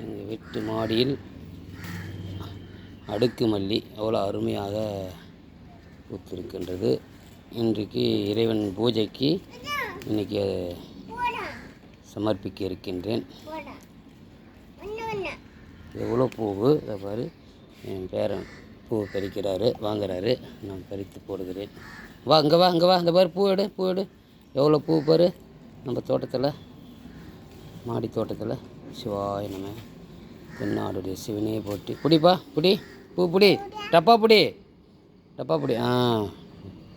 எங்கள் வீட்டு மாடியில் அடுக்கு மல்லி அவ்வளோ அருமையாக பூத்திருக்கின்றது. இன்றைக்கு இறைவன் பூஜைக்கு இன்றைக்கி சமர்ப்பிக்க இருக்கின்றேன். எவ்வளோ பூவு இதை பாரு. என் பேரன் பூ பறிக்கிறாரு, வாங்குறாரு, நான் பறித்து போடுகிறேன். வா இங்கே வா, இங்கே வா, இந்த பாரு பூ எடு, பூ எடு. எவ்வளோ பூ பாரு நம்ம தோட்டத்தில், மாடி தோட்டத்தில். சிவாய நம்ம தென்னாடுடைய சிவனையே போட்டு பிடிப்பா, பிடி பூ பிடி, டப்பா பிடி, டப்பா பிடி.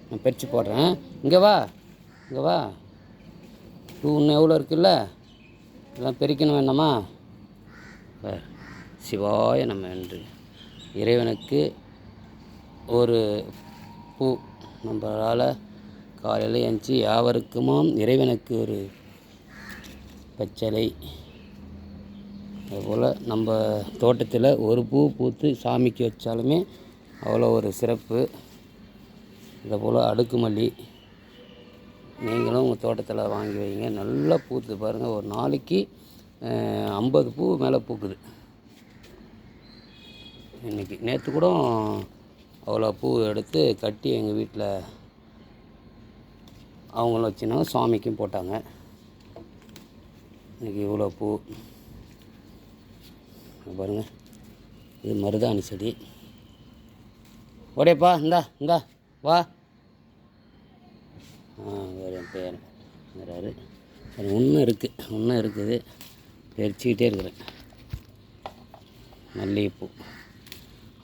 நான் பறித்து போடுறேன். இங்கே வா, இங்கே வா. பூ இன்னும் எவ்வளோ இருக்குல்ல, இதெல்லாம் பறிக்கணும் வேண்டாமா? சிவாய நம்ம என்று இறைவனுக்கு ஒரு பூ நம்மளால் காலையில் எழுந்துச்சி யாவருக்குமாம் இறைவனுக்கு ஒரு பச்சளை. அதுபோல் நம்ம தோட்டத்தில் ஒரு பூ பூத்து சாமிக்கு வச்சாலுமே அவ்வளோ ஒரு சிறப்பு. இதை போல் அடுக்கு மல்லி நீங்களும் உங்கள் தோட்டத்தில் வாங்கி வைங்க. நல்லா பூத்து பாருங்கள். ஒரு நாளைக்கு 50 பூ மேலே பூக்குது. இன்றைக்கி நேற்று கூட அவ்வளோ பூ எடுத்து கட்டி எங்கள் வீட்டில் அவங்களும் வச்சுனாங்க, சுவாமிக்கும் போட்டாங்க. இன்றைக்கி இவ்வளோ பூ பாருங்கள். இது மருதாணி செடி. ஓடேப்பா, இந்தா வா. வேறு என் பேர் வேறாரு. இன்னும் இருக்குது, பறிச்சுக்கிட்டே இருக்கிறேன். மல்லிகைப்பூ,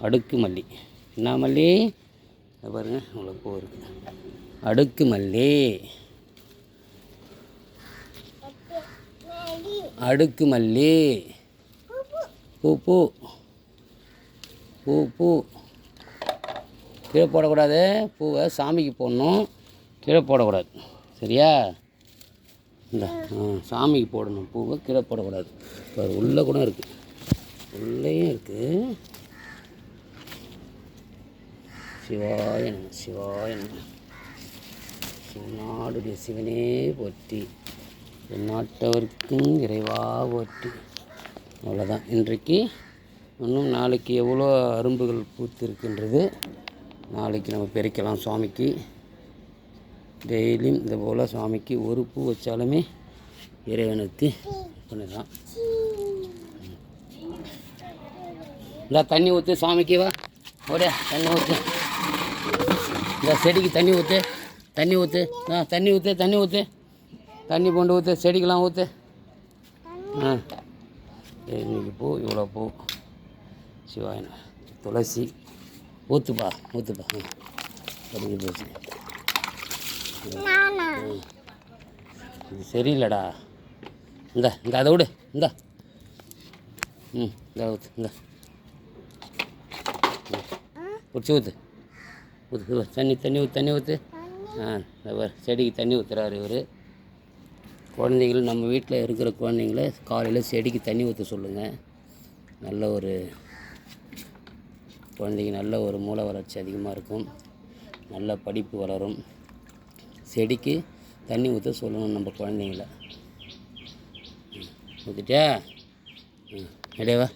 அடுக்கு மல்லி. என்ன மல்லி? இதை பாருங்கள், இவ்வளோ பூ இருக்குது. அடுக்கு மல்லி, அடுக்கு மல்லி. பூ பூ பூ பூ கீழே போடக்கூடாது. பூவை சாமிக்கு போடணும், கீழே போடக்கூடாது. சரியா? இந்த சாமிக்கு போடணும், பூவை கீழே போடக்கூடாது. இப்போ உள்ளே கூட இருக்குது, உள்ளேயும் இருக்குது. சிவாய நம, சிவாய நம. நாடுடைய சிவனே போற்றி, நாட்டவருக்கும் இறைவா போற்றி. அவ்வளோதான். இன்றைக்கு இன்னும் நாளைக்கு எவ்வளோ அரும்புகள் பூத்திருக்கின்றது. நாளைக்கு நம்ம பறிக்கலாம் சுவாமிக்கு. டெய்லியும் இந்த போல் சுவாமிக்கு ஒரு பூ வச்சாலுமே இறைவனுக்கு பண்ணிடலாம். இந்த தண்ணி ஊற்று சாமிக்கு. வா ஓட, தண்ணி ஊற்று. இந்த செடிக்கு தண்ணி ஊற்று, தண்ணி ஊற்று. தண்ணி ஊற்று, தண்ணி ஊற்று, தண்ணி கொண்டு ஊற்று, செடிக்கெலாம் ஊற்று. இன்னைக்கு பூ இவ்வளோ பூ. சிவாயன துளசி ஊற்றுப்பா, ஊற்றுப்பா. படிக்க போச்சு. இது சரியில்லடா. இந்த அதை விடு. இந்த ஊற்று, இந்த பிடிச்சி ஊற்று, ஊற்று. தண்ணி ஊற்று. செடிக்கு தண்ணி ஊற்றுறாரு இவர். குழந்தைகள், நம்ம வீட்டில் இருக்கிற குழந்தைங்கள காலையில் செடிக்கு தண்ணி ஊற்ற சொல்லுங்கள். நல்ல ஒரு குழந்தைங்க நல்ல ஒரு மூளை வளர்ச்சி அதிகமாக இருக்கும், நல்ல படிப்பு வளரும். செடிக்கு தண்ணி ஊற்ற சொல்லணும் நம்ம குழந்தைங்கள. ஊற்றிட்டியா? இடையவா.